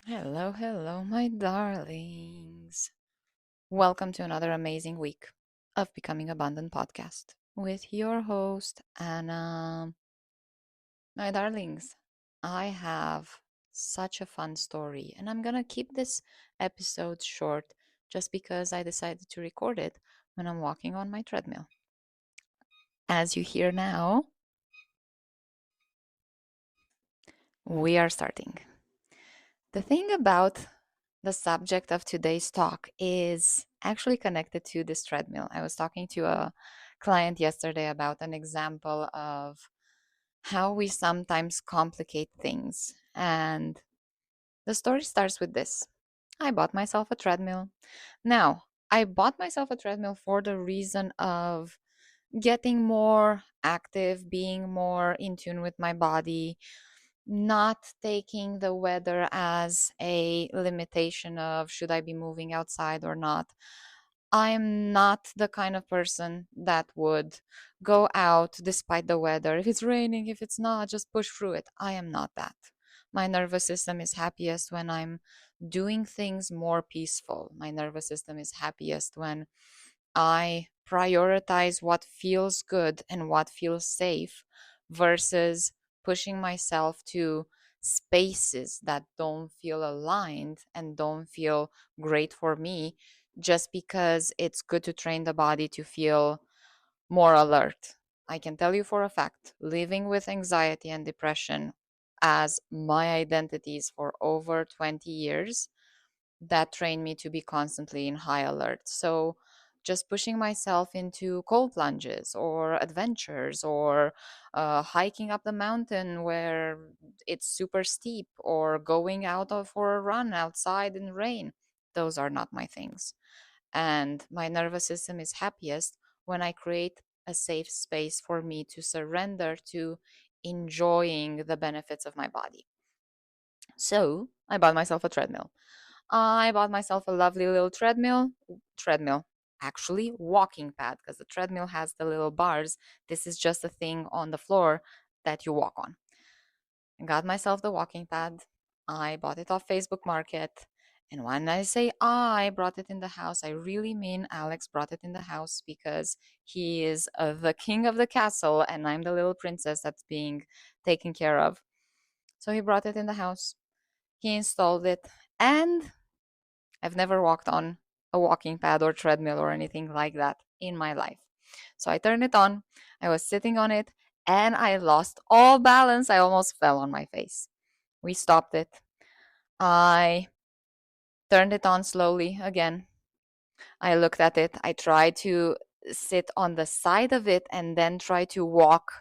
Hello, hello, my darlings. Welcome to another amazing week of Becoming Abundant podcast with your host, Anna. My darlings, I have such a fun story, and I'm gonna keep this episode short just because I decided to record it when I'm walking on my treadmill. As you hear now, we are starting. The thing about the subject of today's talk is actually connected to this treadmill. I was talking to a client yesterday about an example of how we sometimes complicate things. And the story starts with this. I bought myself a treadmill. Now, I bought myself a treadmill for the reason of getting more active, being more in tune with my body, not taking the weather as a limitation of should I be moving outside or not. I'm not the kind of person that would go out despite the weather. If it's raining, if it's not, just push through it. I am not that. My nervous system is happiest when I'm doing things more peaceful. My nervous system is happiest when I prioritize what feels good and what feels safe versus pushing myself to spaces that don't feel aligned and don't feel great for me just because it's good to train the body to feel more alert. I can tell you for a fact, living with anxiety and depression as my identities for over 20 years, that trained me to be constantly in high alert. So just pushing myself into cold plunges or adventures or hiking up the mountain where it's super steep or going for a run outside in the rain, those are not my things. And my nervous system is happiest when I create a safe space for me to surrender to enjoying the benefits of my body. So I bought myself a treadmill. I bought myself a lovely little treadmill, actually walking pad, because the treadmill has the little bars. This is just a thing on the floor that you walk on. I got myself the walking pad. I bought it off Facebook Market. And when I say I brought it in the house, I really mean Alex brought it in the house because he is the king of the castle and I'm the little princess that's being taken care of. So he brought it in the house. He installed it. And I've never walked on a walking pad or treadmill or anything like that in my life. So I turned it on. I was sitting on it and I lost all balance. I almost fell on my face. We stopped it. I turned it on slowly again. I looked at it. I tried to sit on the side of it and then try to walk,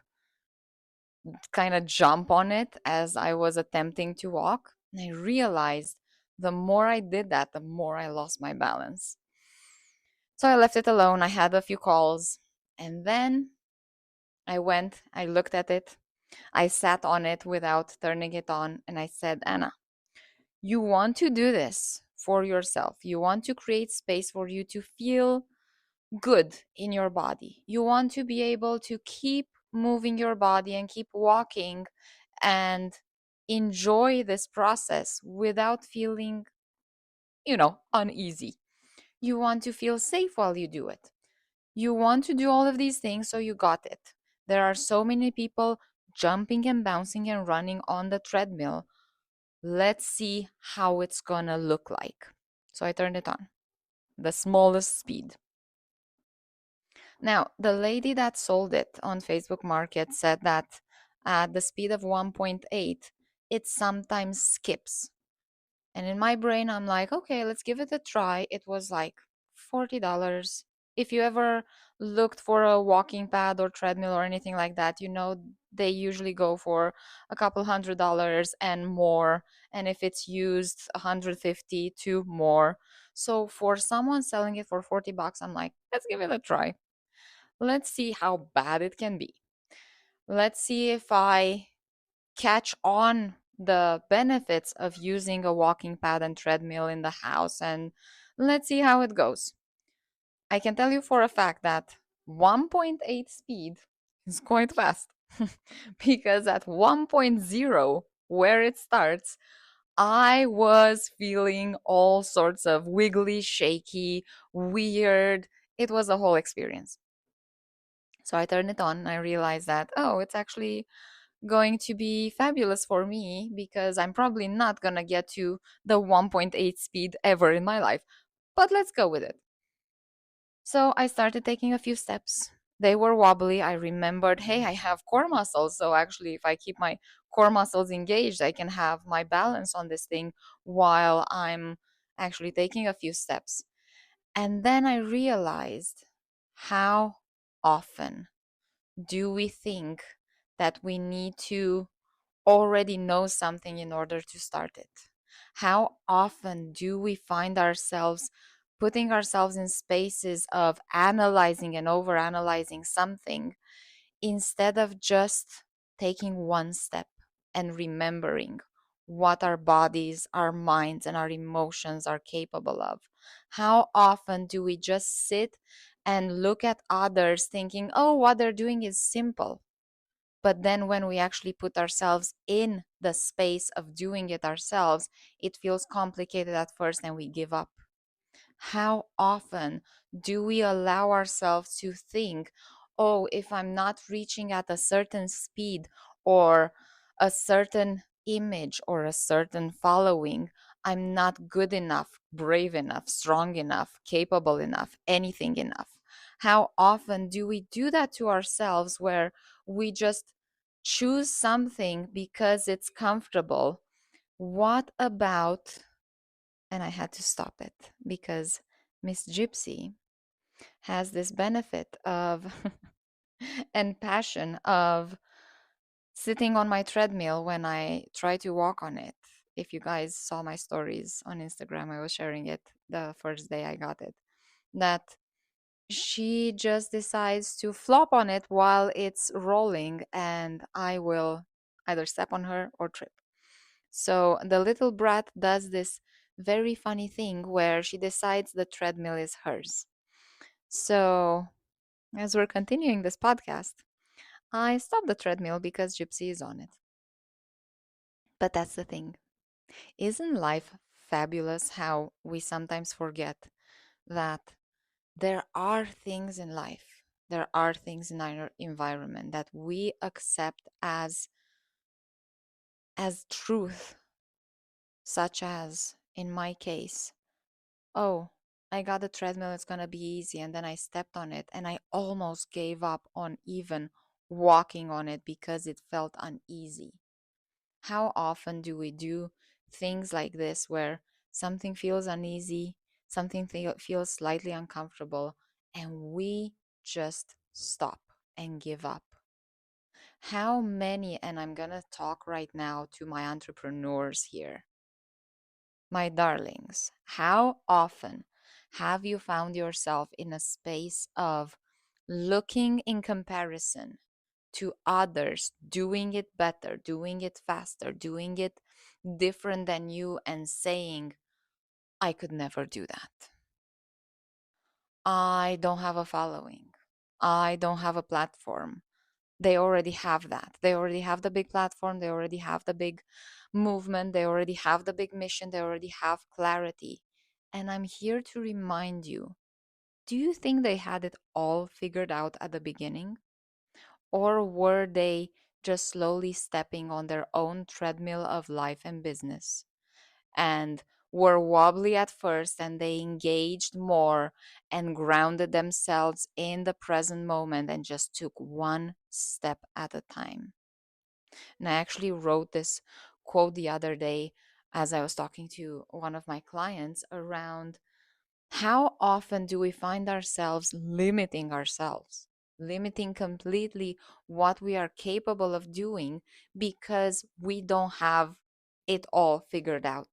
kind of jump on it as I was attempting to walk. And I realized the more I did that, the more I lost my balance. So I left it alone. I had a few calls and then I looked at it, I sat on it without turning it on, and I said, Anna, you want to do this for yourself. You want to create space for you to feel good in your body. You want to be able to keep moving your body and keep walking and enjoy this process without feeling, uneasy. You want to feel safe while you do it. You want to do all of these things, so you got it. There are so many people jumping and bouncing and running on the treadmill. Let's see how it's gonna look like. So I turned it on, the smallest speed. Now, the lady that sold it on Facebook Market said that at the speed of 1.8, it sometimes skips. And in my brain, I'm like, okay, let's give it a try. It was like $40. If you ever looked for a walking pad or treadmill or anything like that, they usually go for a couple $100s and more. And if it's used, 150 to more. So for someone selling it for $40, I'm like, let's give it a try. Let's see how bad it can be. Let's see if I catch on the benefits of using a walking pad and treadmill in the house, and let's see how it goes. I can tell you for a fact that 1.8 speed is quite fast because at 1.0, where it starts, I was feeling all sorts of wiggly, shaky, weird. It was a whole experience. So I turned it on and I realized that, oh, it's actually going to be fabulous for me because I'm probably not going to get to the 1.8 speed ever in my life. But let's go with it. So I started taking a few steps. They were wobbly. I remembered, hey, I have core muscles. So actually, if I keep my core muscles engaged, I can have my balance on this thing while I'm actually taking a few steps. And then I realized, how often do we think that we need to already know something in order to start it? How often do we find ourselves putting ourselves in spaces of analyzing and overanalyzing something instead of just taking one step and remembering what our bodies, our minds, and our emotions are capable of? How often do we just sit and look at others thinking, oh, what they're doing is simple? But then when we actually put ourselves in the space of doing it ourselves, it feels complicated at first and we give up. How often do we allow ourselves to think, oh, if I'm not reaching at a certain speed or a certain image or a certain following, I'm not good enough, brave enough, strong enough, capable enough, anything enough? How often do we do that to ourselves where we just choose something because it's comfortable? What about, and I had to stop it because Miss Gypsy has this benefit of and passion of sitting on my treadmill when I try to walk on it. If you guys saw my stories on Instagram, I was sharing it the first day I got it. That she just decides to flop on it while it's rolling, and I will either step on her or trip. So the little brat does this very funny thing where she decides the treadmill is hers. So, as we're continuing this podcast, I stop the treadmill because Gypsy is on it. But that's the thing. Isn't life fabulous how we sometimes forget that there are things in life, there are things in our environment that we accept as truth, such as in my case, oh, I got a treadmill, it's gonna be easy. And then I stepped on it and I almost gave up on even walking on it because it felt uneasy. How often do we do things like this where something feels uneasy, something feels slightly uncomfortable, and we just stop and give up? How many, and I'm gonna talk right now to my entrepreneurs here, my darlings, how often have you found yourself in a space of looking in comparison to others doing it better, doing it faster, doing it different than you, and saying, I could never do that. I don't have a following. I don't have a platform. They already have that. They already have the big platform. They already have the big movement. They already have the big mission. They already have clarity. And I'm here to remind you, do you think they had it all figured out at the beginning? Or were they just slowly stepping on their own treadmill of life and business and were wobbly at first and they engaged more and grounded themselves in the present moment and just took one step at a time? And I actually wrote this quote the other day as I was talking to one of my clients around how often do we find ourselves limiting ourselves, limiting completely what we are capable of doing because we don't have it all figured out?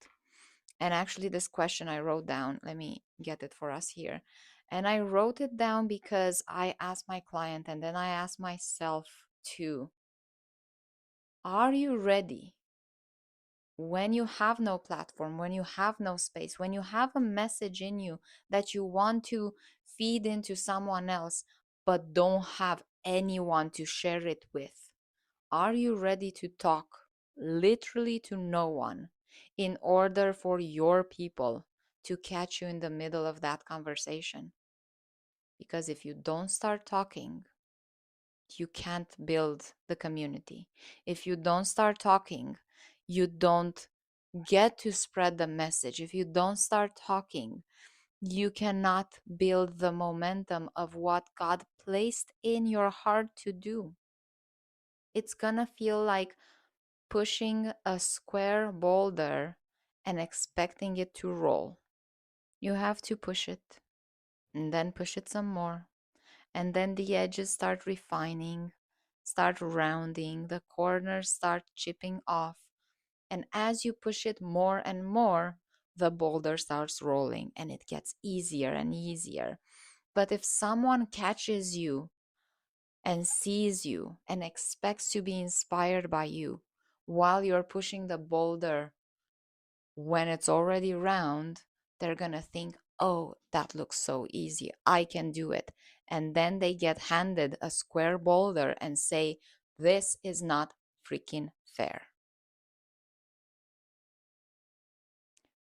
And actually, this question I wrote down, let me get it for us here. And I wrote it down because I asked my client and then I asked myself too, are you ready when you have no platform, when you have no space, when you have a message in you that you want to feed into someone else, but don't have anyone to share it with? Are you ready to talk literally to no one in order for your people to catch you in the middle of that conversation. Because if you don't start talking, you can't build the community. If you don't start talking, you don't get to spread the message. If you don't start talking, you cannot build the momentum of what God placed in your heart to do. It's gonna feel like pushing a square boulder and expecting it to roll. You have to push it and then push it some more. And then the edges start refining, start rounding, the corners start chipping off. And as you push it more and more, the boulder starts rolling and it gets easier and easier. But if someone catches you and sees you and expects to be inspired by you while you're pushing the boulder when it's already round, they're going to think, oh, that looks so easy. I can do it. And then they get handed a square boulder and say, this is not freaking fair.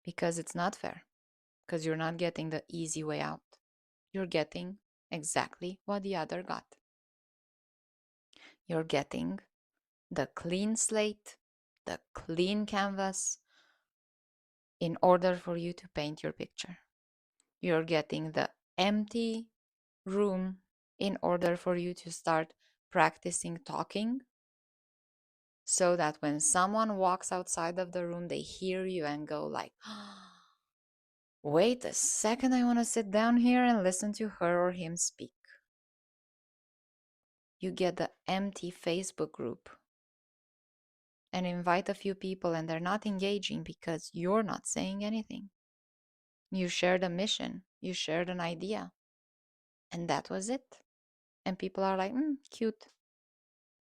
Because it's not fair. Because you're not getting the easy way out. You're getting exactly what the other got. You're getting the clean slate, the clean canvas in order for you to paint your picture. You're getting the empty room in order for you to start practicing talking so that when someone walks outside of the room, they hear you and go like, wait a second, I want to sit down here and listen to her or him speak. You get the empty Facebook group and invite a few people and they're not engaging because you're not saying anything. You shared a mission, you shared an idea, and that was it. And people are like, cute.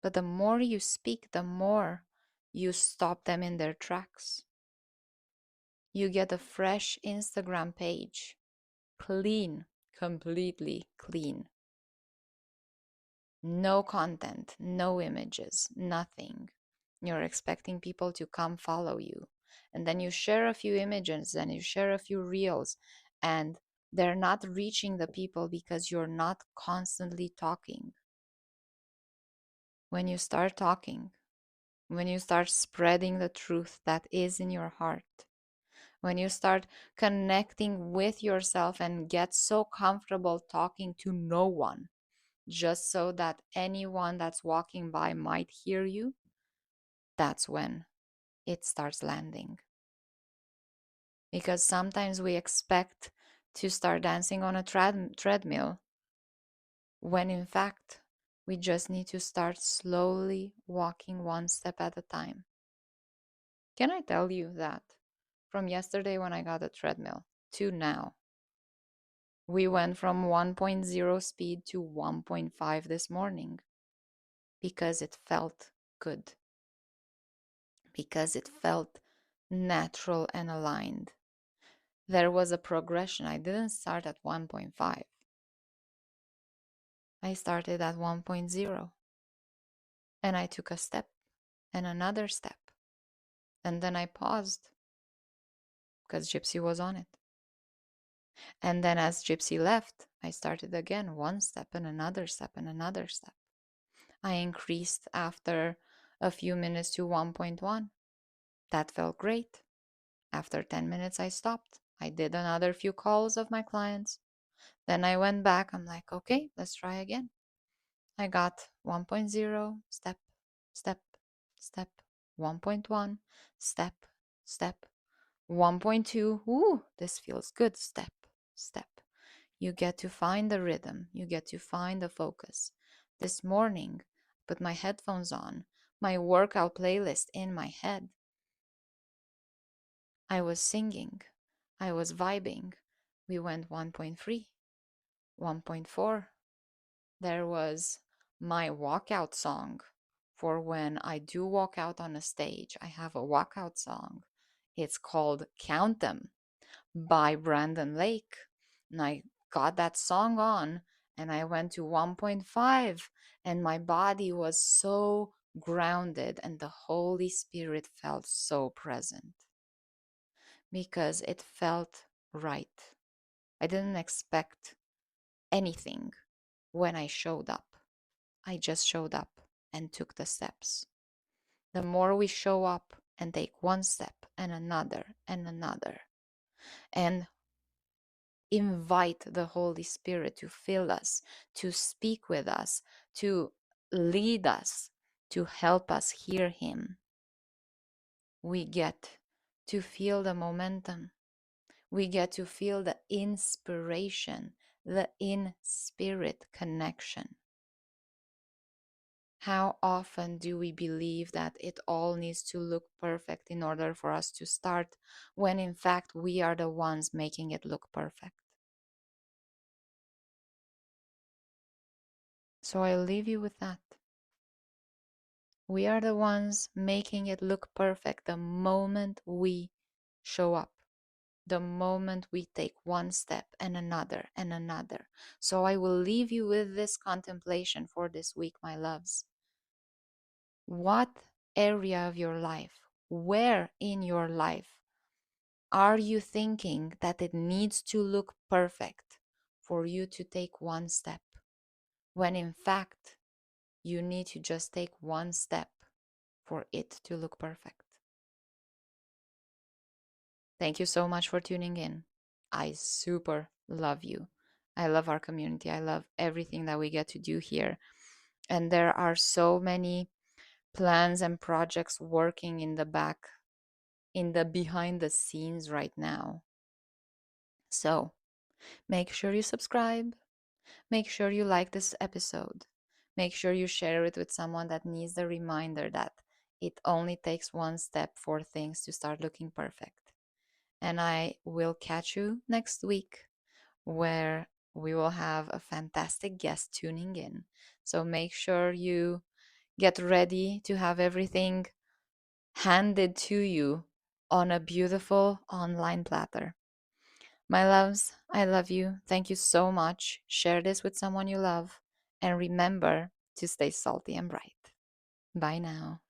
But the more you speak, the more you stop them in their tracks. You get a fresh Instagram page, clean, completely clean. No content, no images, nothing. You're expecting people to come follow you. And then you share a few images and you share a few reels, and they're not reaching the people because you're not constantly talking. When you start talking, when you start spreading the truth that is in your heart, when you start connecting with yourself and get so comfortable talking to no one, just so that anyone that's walking by might hear you, that's when it starts landing. Because sometimes we expect to start dancing on a treadmill when in fact we just need to start slowly walking one step at a time. Can I tell you that from yesterday when I got a treadmill to now, we went from 1.0 speed to 1.5 this morning because it felt good, because it felt natural and aligned. There was a progression. I didn't start at 1.5. I started at 1.0 and I took a step and another step. And then I paused because Gypsy was on it. And then as Gypsy left, I started again, one step and another step and another step. I increased after a few minutes to 1.1. That felt great. After 10 minutes, I stopped. I did another few calls of my clients. Then I went back. I'm like, okay, let's try again. I got 1.0, step, step, step, 1.1, step, step, 1.2. Ooh, this feels good. Step, step. You get to find the rhythm. You get to find the focus. This morning, put my headphones on, my workout playlist in my head. I was singing. I was vibing. We went 1.3, 1.4. There was my walkout song for when I do walk out on a stage. I have a walkout song. It's called Count Them by Brandon Lake. And I got that song on and I went to 1.5 and my body was so grounded and the Holy Spirit felt so present. because it felt right. I didn't expect anything when I showed up. I just showed up and took the steps. The more we show up and take one step and another, and invite the Holy Spirit to fill us, to speak with us, to lead us, to help us hear Him, we get to feel the momentum. We get to feel the inspiration, the in spirit connection. How often do we believe that it all needs to look perfect in order for us to start, when in fact we are the ones making it look perfect? So I leave you with that. We are the ones making it look perfect the moment we show up, the moment we take one step and another and another. So I will leave you with this contemplation for this week, my loves. What area of your life, where in your life are you thinking that it needs to look perfect for you to take one step, when in fact you need to just take one step for it to look perfect? Thank you so much for tuning in. I super love you. I love our community. I love everything that we get to do here. And there are so many plans and projects working in the back, in the behind the scenes right now. So make sure you subscribe. Make sure you like this episode. Make sure you share it with someone that needs the reminder that it only takes one step for things to start looking perfect. And I will catch you next week, where we will have a fantastic guest tuning in. So make sure you get ready to have everything handed to you on a beautiful online platter. My loves, I love you. Thank you so much. Share this with someone you love. And remember to stay salty and bright. Bye now.